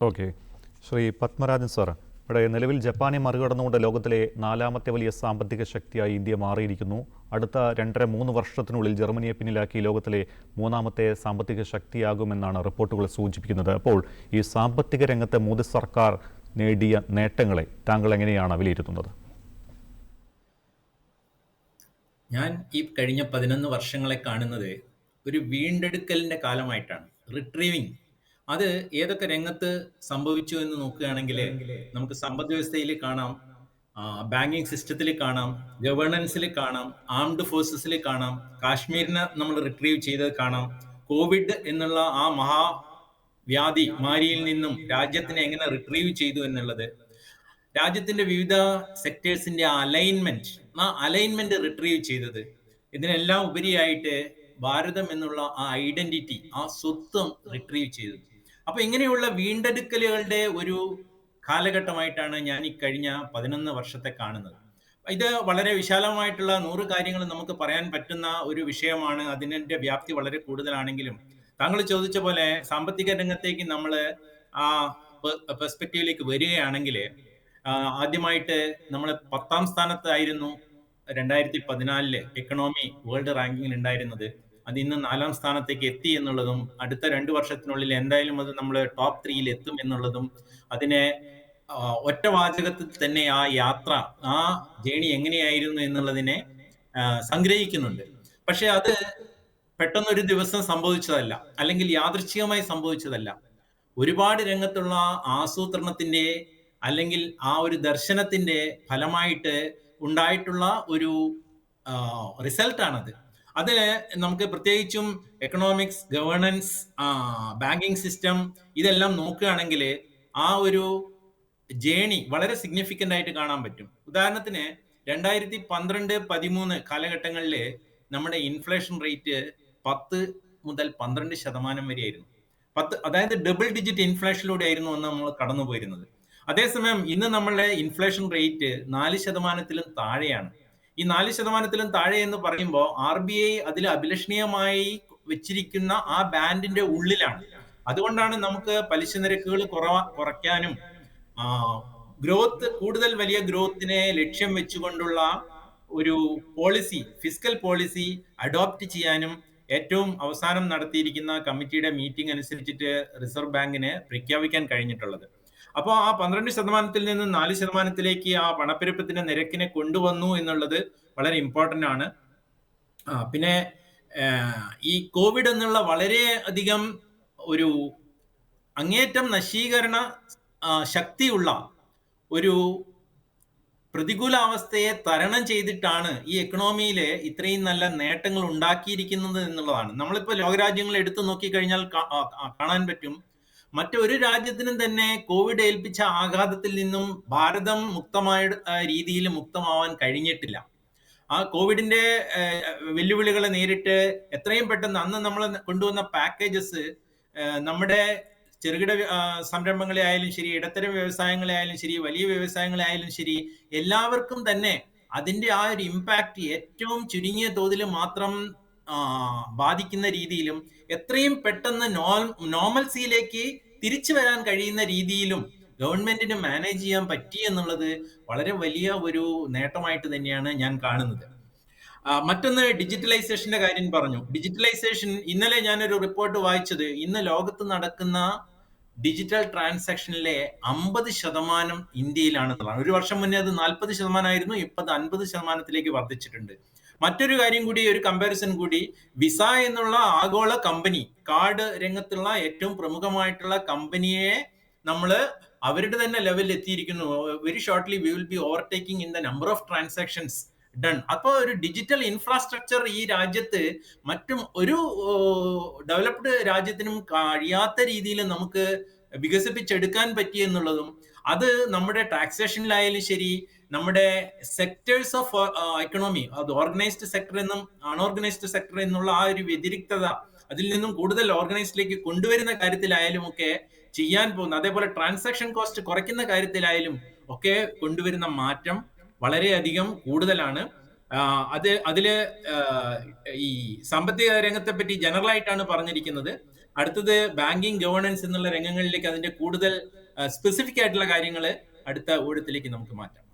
Okay. Shri Padmarajan sir, ഇവിടെ നിലവിൽ ജപ്പാനെ മറികടന്നുകൊണ്ട് ലോകത്തിലെ 4ാമത്തെ വലിയ സാമ്പത്തിക ശക്തിയായി ഇന്ത്യ മാറിയിരിക്കുന്നു. അടുത്ത 2.5-3 വർഷത്തിനുള്ളിൽ ജർമ്മനിയെ പിന്നിലാക്കി ലോകത്തിലെ 3ാമത്തെ സാമ്പത്തിക ശക്തിയാകുമെന്നാണ് റിപ്പോർട്ടുകൾ സൂചിപ്പിക്കുന്നത്. അപ്പോൾ ഈ സാമ്പത്തിക രംഗത്തെ മോദി സർക്കാർ നേടിയ നേട്ടങ്ങളെ താങ്കൾ എങ്ങനെയാണ് വിലയിരുത്തുന്നത്? ഞാൻ ഈ കഴിഞ്ഞ 11 വർഷങ്ങളെ കാണുന്നത് ഒരു വീണ്ടെടുക്കലിന്റെ കാലമായിട്ടാണ്. റിട്രീവിങ്. അത് ഏതൊക്കെ രംഗത്ത് സംഭവിച്ചു എന്ന് നോക്കുകയാണെങ്കിൽ നമുക്ക് സമ്പദ് വ്യവസ്ഥയിൽ കാണാം, ബാങ്കിങ് സിസ്റ്റത്തിൽ കാണാം, ഗവേണൻസിൽ കാണാം, ആംഡ് ഫോഴ്സസിൽ കാണാം, കാശ്മീരിനെ നമ്മൾ റിട്രീവ് ചെയ്തത് കാണാം. കോവിഡ് എന്നുള്ള ആ മഹാവ്യാധി മാരിയിൽ നിന്നും രാജ്യത്തിനെ എങ്ങനെ റിട്രീവ് ചെയ്തു എന്നുള്ളത്, രാജ്യത്തിന്റെ വിവിധ സെക്ടേഴ്സിന്റെ അലൈൻമെന്റ് റിട്രീവ് ചെയ്തത്, ഇതിനെല്ലാം ഉപരിയായിട്ട് ഭാരതം എന്നുള്ള ആ ഐഡന്റിറ്റി, ആ സ്വത്വം റിട്രീവ് ചെയ്തത്. അപ്പൊ ഇങ്ങനെയുള്ള വീണ്ടെടുക്കലുകളുടെ ഒരു കാലഘട്ടമായിട്ടാണ് ഞാൻ ഈ കഴിഞ്ഞ 11 വർഷത്തെ കാണുന്നത്. ഇത് വളരെ വിശാലമായിട്ടുള്ള 100 കാര്യങ്ങൾ നമുക്ക് പറയാൻ പറ്റുന്ന ഒരു വിഷയമാണ്. അതിന്റെ വ്യാപ്തി വളരെ കൂടുതലാണെങ്കിലും താങ്കൾ ചോദിച്ച പോലെ സാമ്പത്തിക രംഗത്തേക്ക് നമ്മൾ ആ പെർസ്പെക്റ്റീവിലേക്ക് വരികയാണെങ്കിൽ ആദ്യമായിട്ട് നമ്മൾ 10ാം സ്ഥാനത്തായിരുന്നു 2014 എക്കണോമി വേൾഡ് റാങ്കിങ്ങിൽ ഉണ്ടായിരുന്നത്. അത് ഇന്ന് 4ാം സ്ഥാനത്തേക്ക് എത്തി എന്നുള്ളതും അടുത്ത 2 വർഷത്തിനുള്ളിൽ എന്തായാലും അത് നമ്മൾ ടോപ്പ് 3യിൽ എത്തും എന്നുള്ളതും അതിനെ ഒറ്റ വാചകത്തിൽ തന്നെ ആ യാത്ര, ആ ജേണി എങ്ങനെയായിരുന്നു എന്നുള്ളതിനെ സംഗ്രഹിക്കുന്നുണ്ട്. പക്ഷെ അത് പെട്ടെന്നൊരു ദിവസം സംഭവിച്ചതല്ല, അല്ലെങ്കിൽ യാദൃച്ഛികമായി സംഭവിച്ചതല്ല. ഒരുപാട് രംഗത്തുള്ള ആസൂത്രണത്തിന്റെ അല്ലെങ്കിൽ ആ ഒരു ദർശനത്തിന്റെ ഫലമായിട്ട് ഉണ്ടായിട്ടുള്ള ഒരു റിസൾട്ടാണത്. അതിന് നമുക്ക് പ്രത്യേകിച്ചും എക്കണോമിക്സ്, ഗവേണൻസ്, ബാങ്കിങ് സിസ്റ്റം ഇതെല്ലാം നോക്കുകയാണെങ്കിൽ ആ ഒരു ജേണി വളരെ സിഗ്നിഫിക്കന്റ് ആയിട്ട് കാണാൻ പറ്റും. ഉദാഹരണത്തിന് 2012-13 കാലഘട്ടങ്ങളിൽ നമ്മുടെ ഇൻഫ്ലേഷൻ റേറ്റ് 10 മുതൽ 12% വരെയായിരുന്നു. അതായത് ഡബിൾ ഡിജിറ്റ് ഇൻഫ്ലേഷനിലൂടെ ആയിരുന്നു അന്ന് നമ്മൾ കടന്നുപോയിരുന്നത്. അതേസമയം ഇന്ന് നമ്മളുടെ ഇൻഫ്ലേഷൻ റേറ്റ് 4%-ലും താഴെയാണ്. ഈ 4%-ലും താഴെ എന്ന് പറയുമ്പോൾ RBI അതിൽ അഭിലഷണീയമായി വെച്ചിരിക്കുന്ന ആ ബാൻഡിന്റെ ഉള്ളിലാണ്. അതുകൊണ്ടാണ് നമുക്ക് പലിശ നിരക്കുകൾ കുറയ്ക്കാനും ഗ്രോത്ത്, കൂടുതൽ വലിയ ഗ്രോത്തിനെ ലക്ഷ്യം വെച്ചുകൊണ്ടുള്ള ഒരു പോളിസി, ഫിസ്ക്കൽ പോളിസി അഡോപ്റ്റ് ചെയ്യാനും ഏറ്റവും അവസാനം നടത്തിയിരിക്കുന്ന കമ്മിറ്റിയുടെ മീറ്റിംഗ് അനുസരിച്ചിട്ട് റിസർവ് ബാങ്കിന് പ്രഖ്യാപിക്കാൻ കഴിഞ്ഞിട്ടുള്ളത്. അപ്പോൾ ആ 12%-ൽ നിന്ന് 4%-ലേക്ക് ആ പണപ്പെരുപ്പത്തിന്റെ നിരക്കിനെ കൊണ്ടുവന്നു എന്നുള്ളത് വളരെ ഇമ്പോർട്ടന്റ് ആണ്. പിന്നെ ഈ കോവിഡ് എന്നുള്ള വളരെ അധികം ഒരു അങ്ങേറ്റം നശീകരണ ശക്തിയുള്ള ഒരു പ്രതികൂലാവസ്ഥയെ തരണം ചെയ്തിട്ടാണ് ഈ എക്കണോമിയിൽ ഇത്രയും നല്ല നേട്ടങ്ങൾ ഉണ്ടാക്കിയിരിക്കുന്നത് എന്നുള്ളതാണ്. നമ്മളിപ്പോ ലോകരാജ്യങ്ങൾ എടുത്തു നോക്കിക്കഴിഞ്ഞാൽ കാണാൻ പറ്റും, മറ്റൊരു രാജ്യത്തിനും തന്നെ കോവിഡ് ഏൽപ്പിച്ച ആഘാതത്തിൽ നിന്നും ഭാരതം മുക്തമായ രീതിയിൽ മുക്തമാവാൻ കഴിഞ്ഞിട്ടില്ല. ആ കോവിഡിന്റെ വെല്ലുവിളികളെ നേരിട്ട് എത്രയും പെട്ടെന്ന് അന്ന് നമ്മൾ കൊണ്ടുവന്ന പാക്കേജസ് നമ്മുടെ ചെറുകിട സംരംഭങ്ങളെ ആയാലും ശരി, ഇടത്തരം വ്യവസായങ്ങളെ ആയാലും ശരി, വലിയ വ്യവസായങ്ങളെ ആയാലും ശരി, എല്ലാവർക്കും തന്നെ അതിന്റെ ആ ഒരു ഇമ്പാക്ട് ഏറ്റവും ചുരുങ്ങിയ തോതിൽ മാത്രം ബാധിക്കുന്ന രീതിയിലും എത്രയും പെട്ടെന്ന് നോർമൽസിയിലേക്ക് തിരിച്ചു വരാൻ കഴിയുന്ന രീതിയിലും ഗവൺമെന്റിന് മാനേജ് ചെയ്യാൻ പറ്റി എന്നുള്ളത് വളരെ വലിയ ഒരു നേട്ടമായിട്ട് തന്നെയാണ് ഞാൻ കാണുന്നത്. മറ്റൊന്ന് ഡിജിറ്റലൈസേഷന്റെ കാര്യം പറഞ്ഞു. ഡിജിറ്റലൈസേഷൻ, ഇന്നലെ ഞാനൊരു റിപ്പോർട്ട് വായിച്ചത്, ഇന്ന് ലോകത്ത് നടക്കുന്ന ഡിജിറ്റൽ ട്രാൻസാക്ഷനിലെ 50% ഇന്ത്യയിലാണെന്നുള്ളതാണ്. ഒരു വർഷം മുന്നേ അത് 40% ആയിരുന്നു, ഇപ്പൊ 50%-ത്തിലേക്ക് വർദ്ധിച്ചിട്ടുണ്ട്. മറ്റൊരു കാര്യം കൂടി, ഒരു കമ്പാരിസൺ കൂടി, വിസ എന്നുള്ള ആഗോള കമ്പനി, കാർഡ് രംഗത്തുള്ള ഏറ്റവും പ്രമുഖമായിട്ടുള്ള കമ്പനിയെ നമ്മൾ അവരുടെ തന്നെ ലെവലിൽ എത്തിയിരിക്കുന്നു. Very shortly we will be overtaking in the number of transactions done. അപ്പോൾ ഒരു ഡിജിറ്റൽ ഇൻഫ്രാസ്ട്രക്ചർ ഈ രാജ്യത്ത് മറ്റും ഒരു ഡെവലപ്ഡ് രാജ്യത്തിനും കഴിയാത്ത രീതിയിൽ നമുക്ക് വികസിപ്പിച്ചെടുക്കാൻ പറ്റി എന്നുള്ളതും, അത് നമ്മുടെ ടാക്സേഷനിലായാലും ശരി, നമ്മുടെ സെക്ടേഴ്സ് ഓഫ് എക്കണോമി, അത് ഓർഗനൈസ്ഡ് സെക്ടർ എന്നും അൺഓർഗനൈസ്ഡ് സെക്ടർ എന്നുള്ള ആ ഒരു വ്യതിരിക്തത അതിൽ നിന്നും കൂടുതൽ ഓർഗനൈസ്ഡിലേക്ക് കൊണ്ടുവരുന്ന കാര്യത്തിലായാലും ഒക്കെ ചെയ്യാൻ പോകുന്ന, അതേപോലെ ട്രാൻസാക്ഷൻ കോസ്റ്റ് കുറയ്ക്കുന്ന കാര്യത്തിലായാലും ഒക്കെ കൊണ്ടുവരുന്ന മാറ്റം വളരെയധികം കൂടുതലാണ്. അതില് ഈ സാമ്പത്തിക രംഗത്തെ പറ്റി ജനറൽ ആയിട്ടാണ് പറഞ്ഞിരിക്കുന്നത്. അടുത്തത് ബാങ്കിങ് ഗവേണൻസ് എന്നുള്ള രംഗങ്ങളിലേക്ക് അതിന്റെ കൂടുതൽ സ്പെസിഫിക് ആയിട്ടുള്ള കാര്യങ്ങൾ അടുത്ത ഊഴത്തിലേക്ക് നമുക്ക് മാറ്റാം.